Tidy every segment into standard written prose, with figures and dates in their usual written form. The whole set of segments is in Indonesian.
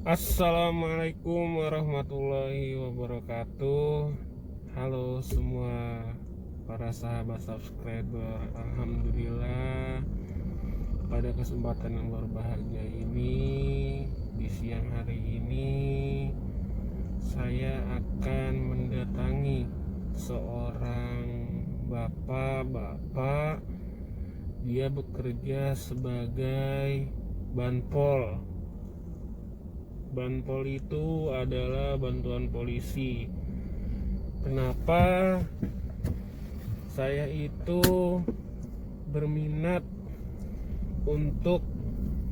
Assalamualaikum warahmatullahi wabarakatuh. Halo semua para sahabat subscriber. Alhamdulillah, pada kesempatan yang berbahagia ini, di siang hari ini saya akan mendatangi seorang bapak. Dia bekerja sebagai banpol. Banpol itu adalah bantuan polisi. Kenapa saya itu berminat untuk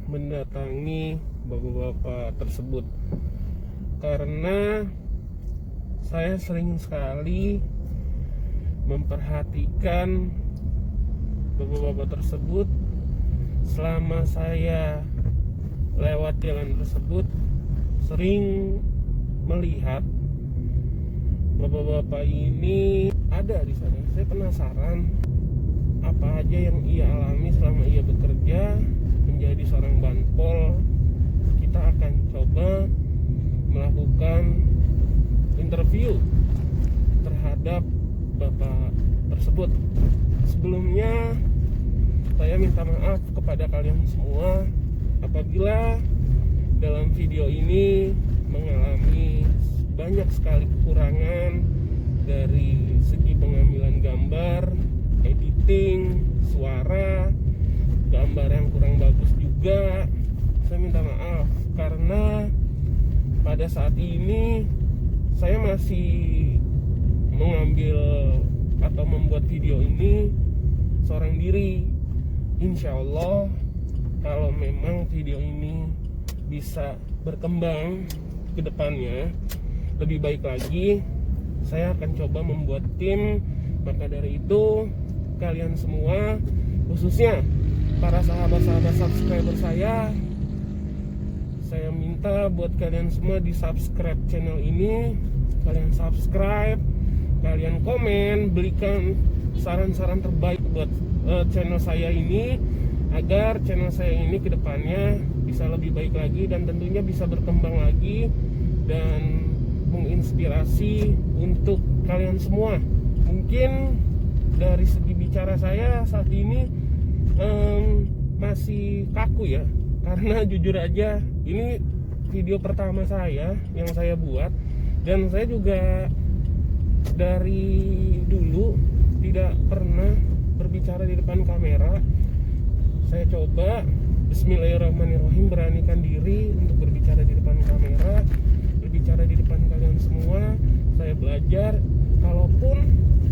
mendatangi bapak-bapak tersebut? Karena saya sering sekali memperhatikan bapak-bapak tersebut selama saya lewat jalan tersebut. Sering melihat bapak-bapak ini ada di sana. Saya penasaran apa aja yang ia alami selama ia bekerja menjadi seorang banpol. Kita akan coba melakukan interview terhadap bapak tersebut. Sebelumnya saya minta maaf kepada kalian semua apabila dalam video ini mengalami banyak sekali kekurangan dari segi pengambilan gambar, editing, suara, gambar yang kurang bagus juga. Saya minta maaf karena pada saat ini saya masih mengambil atau membuat video ini seorang diri. Insya Allah kalau memang video ini bisa berkembang ke depannya lebih baik lagi, saya akan coba membuat tim. Maka dari itu kalian semua, khususnya para sahabat-sahabat subscriber saya minta buat kalian semua di subscribe channel ini. Kalian subscribe, kalian komen, berikan saran-saran terbaik buat channel saya ini, agar channel saya ini ke depannya bisa lebih baik lagi dan tentunya bisa berkembang lagi dan menginspirasi untuk kalian semua. Mungkin dari segi bicara saya saat ini masih kaku ya, karena jujur aja ini video pertama saya yang saya buat, dan saya juga dari dulu tidak pernah berbicara di depan kamera. Saya coba bismillahirrahmanirrahim beranikan diri untuk berbicara di depan kamera, berbicara di depan kalian semua. Saya belajar, kalaupun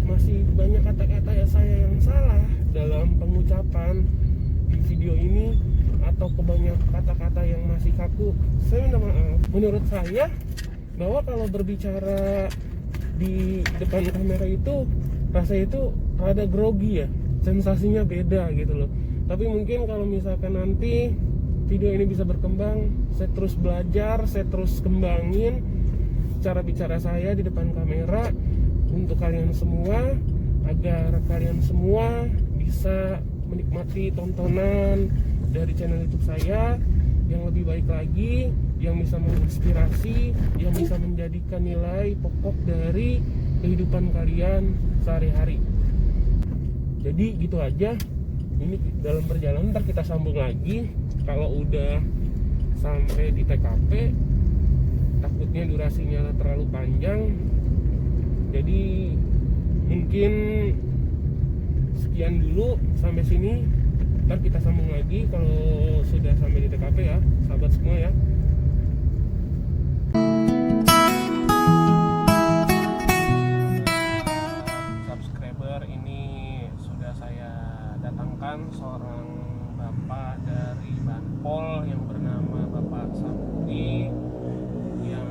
masih banyak kata-kata ya saya yang salah dalam pengucapan di video ini, atau kebanyak kata-kata yang masih kaku, saya minta maaf. Menurut saya bahwa kalau berbicara di depan kamera itu rasanya itu rada grogi ya, sensasinya beda gitu loh. Tapi mungkin kalau misalkan nanti video ini bisa berkembang, saya terus belajar, saya terus kembangin cara bicara saya di depan kamera untuk kalian semua, agar kalian semua bisa menikmati tontonan dari channel YouTube saya yang lebih baik lagi, yang bisa menginspirasi, yang bisa menjadikan nilai pokok dari kehidupan kalian sehari-hari. Jadi gitu aja. Ini dalam perjalanan, ntar kita sambung lagi. Kalau udah sampai di TKP, takutnya durasinya terlalu panjang. Jadi mungkin sekian dulu sampai sini. Ntar kita sambung lagi kalau sudah sampai di TKP ya, sahabat semua ya. Subscriber, ini sudah saya datangkan seorang bapak dari Banpol yang bernama Bapak Sabudi, yang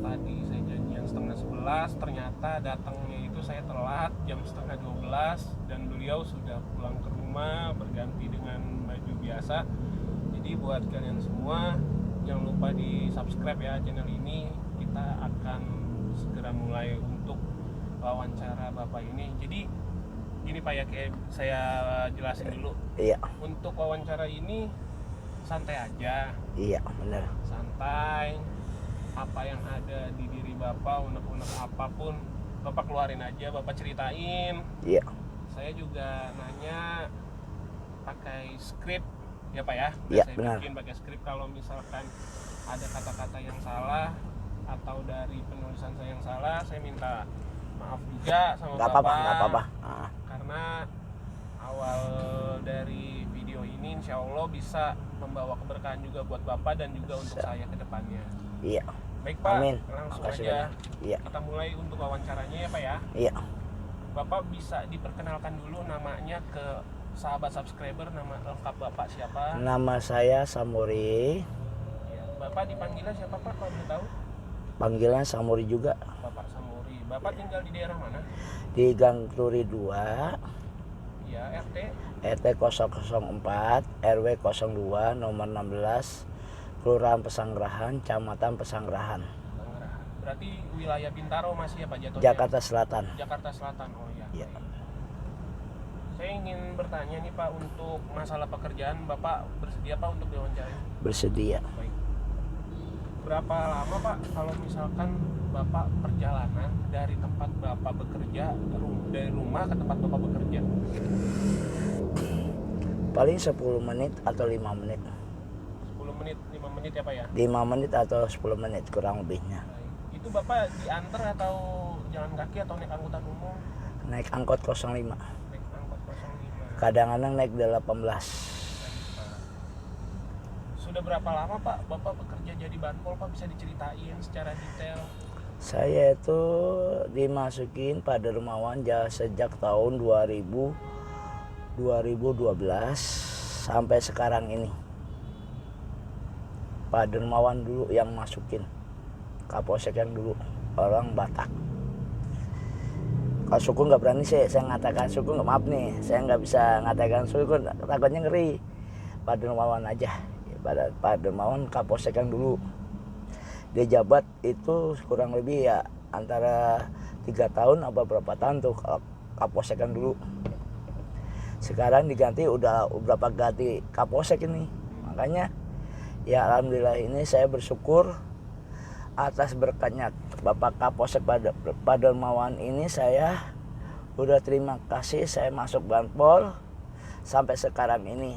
tadi saya janjian 10:30, ternyata datangnya itu saya telat jam 11:30, dan beliau sudah pulang ke rumah berganti dengan baju biasa. Jadi buat kalian semua jangan lupa di subscribe ya channel ini. Kita akan segera mulai untuk wawancara bapak ini. Jadi gini Pak ya, kayak saya jelasin dulu. Iya. Untuk wawancara ini santai aja. Iya benar. Santai. Apa yang ada di diri Bapak, unek-unek apapun Bapak keluarin aja, Bapak ceritain. Iya. Saya juga nanya pakai skrip ya Pak ya. Iya Saya benar. bikin pakai skrip kalau misalkan ada kata-kata yang salah atau dari penulisan saya yang salah, saya minta maaf juga sama Nggak Bapak. apa-apa, nggak apa-apa. Karena awal dari video ini insya Allah bisa membawa keberkahan juga buat Bapak dan juga untuk saya ke depannya. Iya. Baik Pak, Amin. langsung Makasih aja banyak. Iya. kita mulai untuk wawancaranya ya Pak ya. Iya. Bapak bisa diperkenalkan dulu namanya ke sahabat subscriber, nama lengkap Bapak siapa? Nama saya Samuri. Ya, Bapak dipanggilnya siapa Pak kalau boleh tahu? Panggilan Samuri juga. Bapak Samuri. Bapak tinggal di daerah mana? Di Gang Turi 2, Ya, RT. RT 004, RW 02, nomor 16, Kelurahan Pesanggerahan, Kecamatan Pesanggerahan, Tangerang. Berarti wilayah Bintaro masih ya Pak jatuhnya? Jakarta Selatan. Jakarta Selatan. Oh ya. Iya. Saya ingin bertanya nih Pak, untuk masalah pekerjaan Bapak bersedia Pak untuk diwawancara? Bersedia. Baik. Berapa lama Pak kalau misalkan Bapak perjalanan dari tempat Bapak bekerja, dari rumah ke tempat Bapak bekerja? Paling 10 menit atau 5 menit. 10 menit, 5 menit ya Pak ya? 5 menit atau 10 menit kurang lebihnya. Baik. Itu Bapak diantar atau jalan kaki atau naik angkutan umum? Naik angkot 05. Naik angkot 05. Kadang-kadang naik 18. Sudah berapa lama Pak Bapak bekerja jadi banpol Pak, bisa diceritain secara detail? Saya itu dimasukin Pak Dermawan sejak tahun 2012 sampai sekarang ini. Pak Dermawan dulu yang masukin, Kapolsek yang dulu orang Batak. Kalau suku nggak berani sih, saya ngatakan suku nggak, maaf nih, saya nggak bisa ngatakan suku, takutnya ngeri. Pak Dermawan aja. Pak Dermawan Kapolsek yang dulu, dia jabat itu kurang lebih ya antara 3 tahun apa berapa tahun tuh Kapolsek yang dulu. Sekarang diganti, udah berapa ganti Kapolsek ini, makanya ya alhamdulillah ini saya bersyukur atas berkatnya Bapak Kapolsek Pak Dermawan ini. Saya udah terima kasih, saya masuk banpol sampai sekarang ini.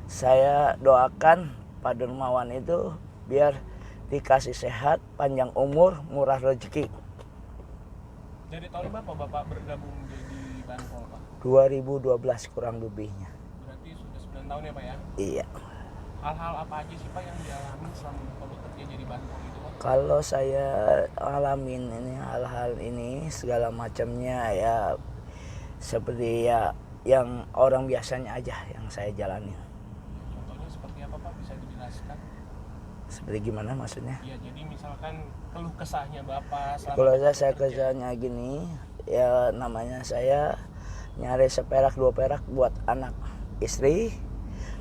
Saya doakan Pak Dermawan itu biar dikasih sehat, panjang umur, murah rezeki. Dari tahun berapa Bapak bergabung jadi banpol Pak? 2012 kurang lebihnya. Berarti sudah 9 tahun ya Pak ya? Iya. Hal-hal apa aja sih Pak yang dialami selama Bapak bekerja jadi banpol itu Pak? Kalau saya alamin ini hal-hal ini segala macamnya ya seperti ya yang orang biasanya aja yang saya jalani. Contohnya seperti apa Pak, bisa dijelaskan? Seperti gimana maksudnya? Ya jadi misalkan keluh kesahnya Bapak selama Kalau Bapak saya bekerja. kerjanya gini, ya namanya saya nyari seperak 2 perak buat anak istri,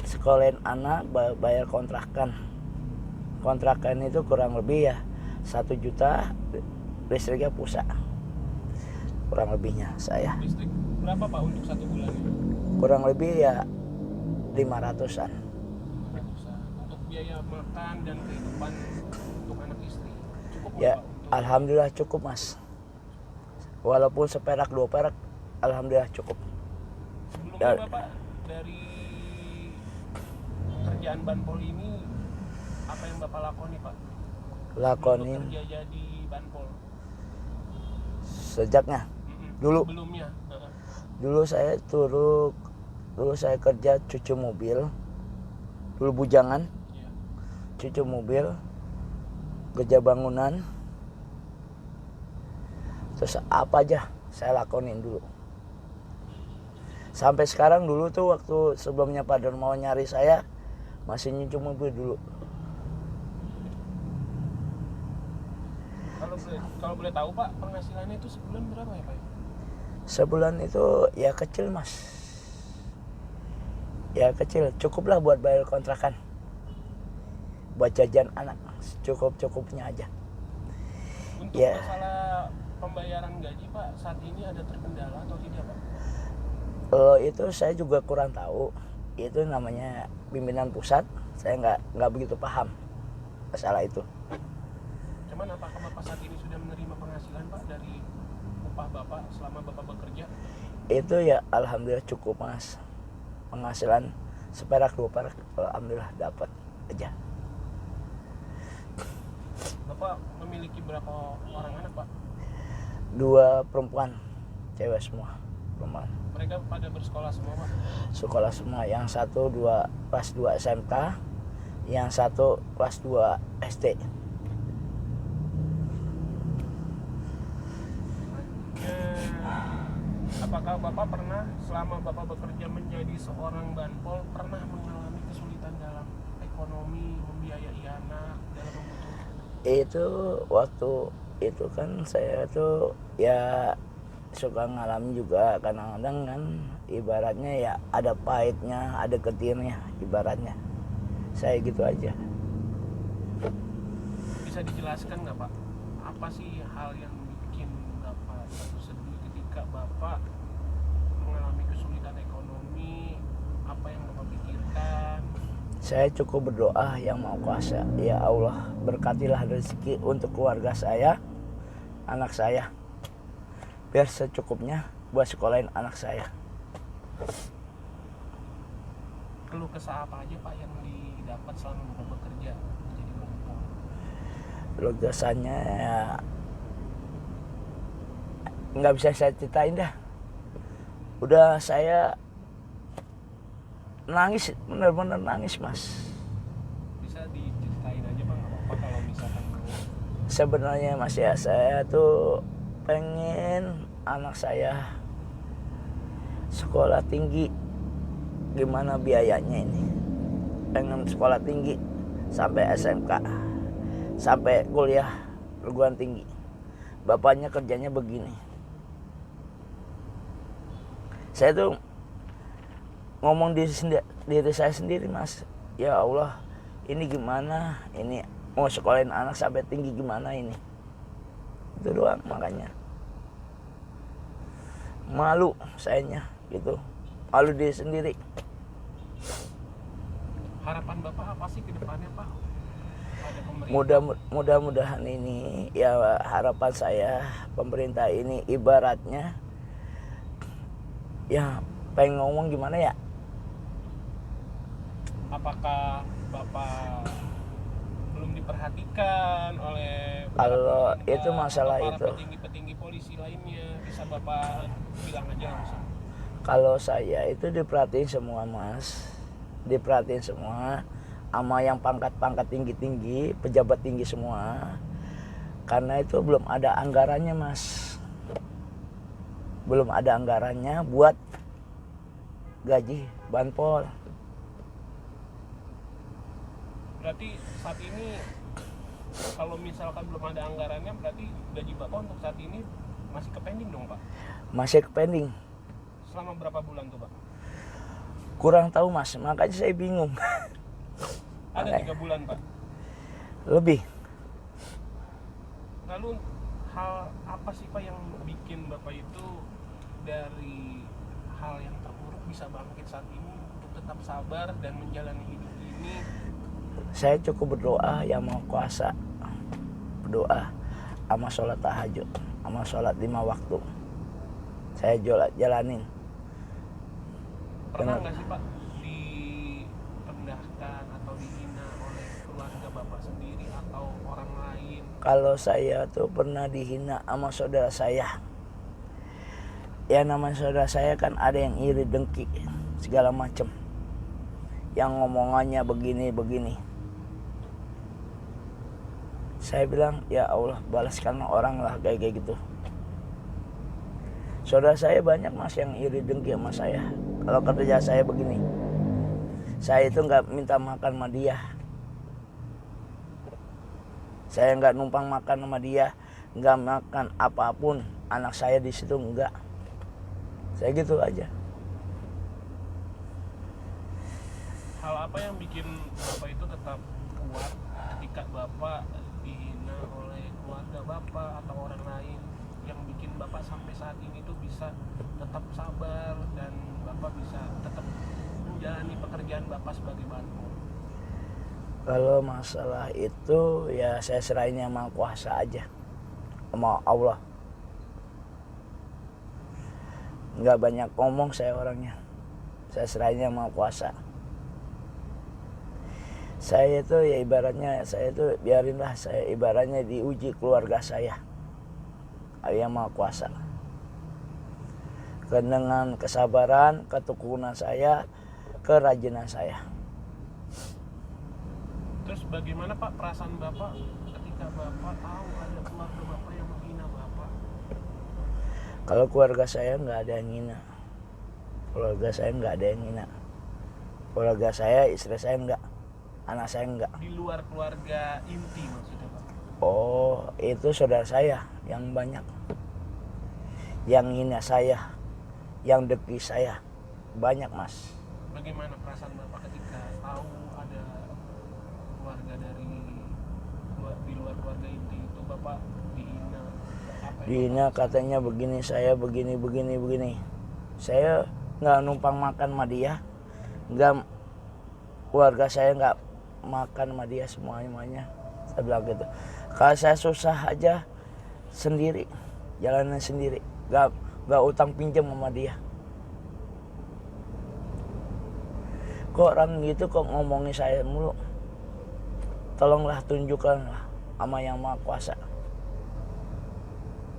sekolahin anak, bayar kontrakan. Kontrakan itu kurang lebih ya 1 juta, listriknya pusat. Kurang lebihnya saya. Listrik berapa Pak untuk 1 bulannya? Kurang lebih ya 500-an. Untuk biaya makan dan kehidupan untuk anak istri cukup Ya Pak? alhamdulillah cukup Mas. Walaupun seperak 2 perak, alhamdulillah cukup. Sebelumnya Bapak dari pekerjaan banpol ini apa yang Bapak lakoni Pak? Lakonin Bekerja jadi banpol. sejaknya. Dulu. Sebelumnya. Dulu saya kerja cuci mobil. Dulu bujangan, Ya. cuci mobil, kerja bangunan. Terus apa aja saya lakonin dulu. Sampai sekarang dulu tuh waktu sebelumnya Pak Dermawan nyari saya masih nyuci mobil dulu. Kalau boleh tahu Pak, penghasilannya itu sebulan berapa ya Pak? Sebulan itu ya kecil Mas. Ya kecil, cukuplah buat bayar kontrakan. Buat jajan anak, cukup-cukupnya aja. Untuk Ya. masalah pembayaran gaji Pak, saat ini ada terkendala atau tidak Pak? Itu saya juga kurang tahu. Itu namanya pimpinan pusat. Saya nggak begitu paham masalah itu. Cuman apakah Bapak saat ini sudah menerima penghasilan Pak dari upah Bapak selama Bapak bekerja? Itu ya alhamdulillah cukup mas, penghasilan seperak dua perak alhamdulillah dapat aja. Bapak memiliki berapa orang anak Pak? 2 perempuan, cewek semua perempuan. Mereka pada bersekolah semua Pak? Sekolah semua, yang satu kelas 2 SMK, yang satu kelas 2 SD. Apakah Bapak pernah selama Bapak bekerja menjadi seorang banpol pernah mengalami kesulitan dalam ekonomi, membiayai anak, dalam membutuhkan? Itu waktu itu kan saya tuh ya suka ngalamin juga kadang-kadang kan, ibaratnya ya ada pahitnya, ada getirnya ibaratnya. Saya gitu aja. Bisa dijelaskan nggak Pak? Apa sih hal yang bikin Bapak sedih ketika Bapak mengalami kesulitan ekonomi? Apa yang Bapak pikirkan? Saya cukup berdoa yang Maha Kuasa, ya Allah berkatilah rezeki untuk keluarga saya, anak saya, biar secukupnya buat sekolahin anak saya. Keluh kesah apa aja Pak yang didapat selama Bapak bekerja menjadi banpol? Lugasannya ya nggak bisa saya ceritain dah. Udah saya nangis, bener-bener nangis mas. Bisa diceritain aja Pak, nggak apa-apa kalau misalkan Sebenarnya mas ya, saya tuh pengen anak saya sekolah tinggi. Gimana biayanya ini? Pengen sekolah tinggi sampai SMK, sampai kuliah perguruan tinggi. Bapaknya kerjanya begini. Saya tuh ngomong diri saya sendiri mas, ya Allah ini gimana, ini mau sekolahin anak sampai tinggi gimana ini. Itu doang, makanya malu sayanya gitu, malu diri sendiri. harapan Bapak apa sih ke depannya Pak? Pada pemerintah. Mudah-mudahan ini ya, harapan saya pemerintah ini ibaratnya ya, pengen ngomong gimana ya, Apakah Bapak belum diperhatikan oleh kalau pemerintah itu masalah atau para itu. petinggi-petinggi polisi lainnya? Bisa Bapak bilang aja langsung. Kalau saya itu diperhatiin semua mas, diperhatiin semua sama yang pangkat-pangkat tinggi-tinggi, pejabat tinggi semua. Karena itu belum ada anggarannya mas, belum ada anggarannya buat gaji banpol. Berarti saat ini kalau misalkan belum ada anggarannya, berarti gaji Bapak untuk saat ini masih kepending dong Pak? Masih pending. Selama berapa bulan tuh Pak? Kurang tahu mas, makanya saya bingung. Ada Makanya. 3 bulan Pak. Lebih. Lalu hal apa sih Pak yang bikin Bapak itu dari hal yang terpuruk bisa bangkit saat ini untuk tetap sabar dan menjalani hidup ini? Saya cukup berdoa yang Maha Kuasa, berdoa sama sholat tahajud, sama sholat 5 waktu. Saya jalanin. Pernah nggak sih Pak direndahkan atau dihina oleh keluarga Bapak sendiri atau orang lain? Kalau saya tuh pernah dihina sama saudara saya. Ya namanya saudara saya kan ada yang iri dengki segala macam, yang ngomongannya begini. Saya bilang ya Allah balaskan orang lah kayak gitu. Saudara saya banyak mas yang iri dengki sama saya. Kalau kerja saya begini, saya itu nggak minta makan sama dia, saya nggak numpang makan sama dia, nggak makan apapun anak saya di situ enggak. Saya gitu aja. Hal apa yang bikin Bapak itu tetap kuat ketika Bapak dihina oleh keluarga Bapak atau orang lain, yang bikin Bapak sampai saat ini tuh bisa tetap sabar dan Bapak bisa tetap menjalani pekerjaan Bapak sebagai banpol? Kalau masalah itu ya saya serahin yang Maha Kuasa aja, sama Allah. Nggak banyak ngomong saya orangnya, saya serahin yang Maha Kuasa. Saya itu ya ibaratnya, saya itu biarinlah, saya ibaratnya diuji keluarga saya, yang Maha Kuasa. Dengan kesabaran, ketekunan saya, kerajinan saya. Terus bagaimana Pak perasaan Bapak ketika Bapak tahu ada keluarga Bapak yang menghina Bapak? Kalau keluarga saya nggak ada yang hina. Keluarga saya nggak ada yang hina. Keluarga saya, istri saya nggak, anak saya nggak. Di luar keluarga inti maksudnya Pak? Oh, itu saudara saya yang banyak. Yang hina saya, yang deki saya, banyak Mas. Bagaimana perasaan Bapak ketika tahu ada keluarga di luar keluarga inti itu Bapak dihina? Dihina katanya begini, saya begini. Saya nggak numpang makan sama dia, nggak, keluarga saya nggak makan sama dia semuanya. Saya bilang gitu. Kalau saya susah aja sendiri, jalanin sendiri, nggak utang pinjam sama dia. Kok orang gitu kok ngomongin saya mulu? Tolonglah tunjukkanlah sama yang Maha Kuasa.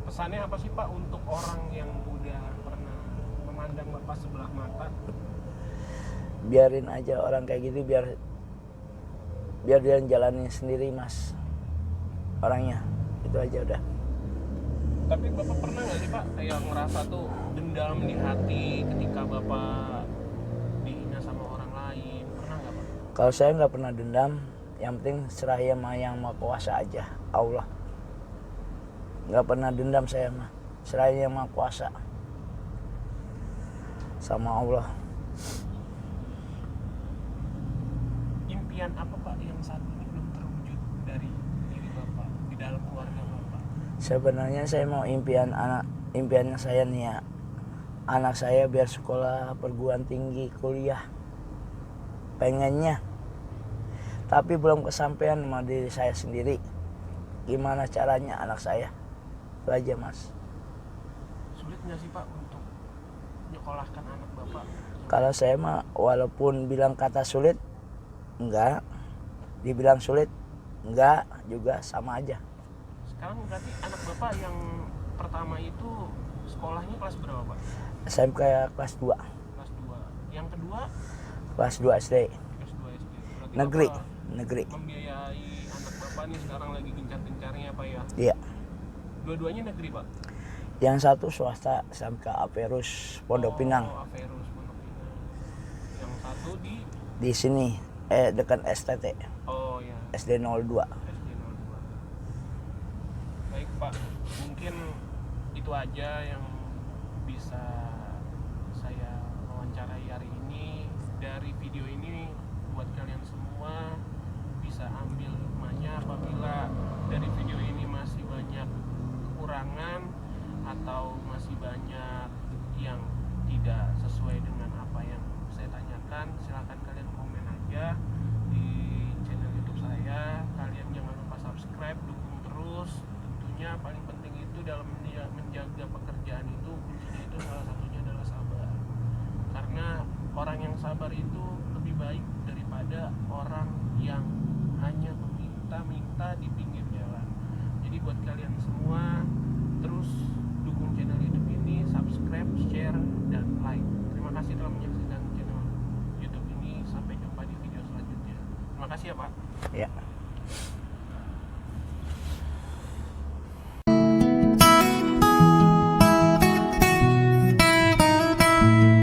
Pesannya apa sih Pak untuk orang yang udah pernah memandang Bapak sebelah mata? Biarin aja orang kayak gitu, biar dia jalanin sendiri Mas, orangnya itu aja udah. Tapi Bapak pernah nggak sih Pak kayak ngerasa tuh dendam di hati ketika Bapak dihina sama orang lain? Pernah nggak Pak? Kalau saya nggak pernah dendam, yang penting serahkan sama yang Maha Kuasa aja, Allah. Nggak pernah dendam saya mah, serahkan yang Maha Kuasa sama Allah. Impian apa Pak yang saat ini belum terwujud dari diri Bapak di dalam keluarga Bapak? Sebenarnya saya mau impiannya saya nih ya, anak saya biar sekolah perguruan tinggi, kuliah, pengennya. Tapi belum kesampaian sama diri saya sendiri. Gimana caranya anak saya? Itu aja Mas. Sulit nggak sih Pak untuk menyekolahkan anak Bapak? Kalau saya mah walaupun bilang kata sulit, enggak. Dibilang sulit, enggak, juga sama aja. Sekarang berarti anak Bapak yang pertama itu sekolahnya kelas berapa Pak? SMK kelas 2. Kelas 2. Yang kedua? Kelas 2 SD. Kelas 2 SD. Berarti Negeri. Bapak Negeri. membiayai anak Bapak nih sekarang lagi gencar-gencarnya Pak ya? Iya. Dua-duanya negeri Pak? Yang satu swasta, SMK Averus Pondok Pinang. Averus Pondok Pinang. Yang satu Di sini, dekat STT. Oh ya. SD 02. SD 02. Baik Pak, mungkin itu aja yang bisa saya wawancarai hari ini. Dari video ini buat kalian semua bisa ambil hikmahnya apabila dari video ini masih banyak kekurangan atau masih banyak yang tidak sesuai dengan apa yang saya tanyakan, silakan kalian komen aja di channel YouTube saya. Kalian jangan lupa subscribe, dukung terus. Tentunya paling penting itu dalam menjaga pekerjaan itu kuncinya itu salah satunya adalah sabar. Karena orang yang sabar itu lebih baik daripada orang yang hanya meminta-minta di pinggir jalan. Jadi buat kalian semua terus dukung channel YouTube ini, subscribe, share, dan like. Terima kasih telah menyaksikan channel YouTube ini. Sampai jumpa di video selanjutnya. Terima kasih ya Pak. Ya.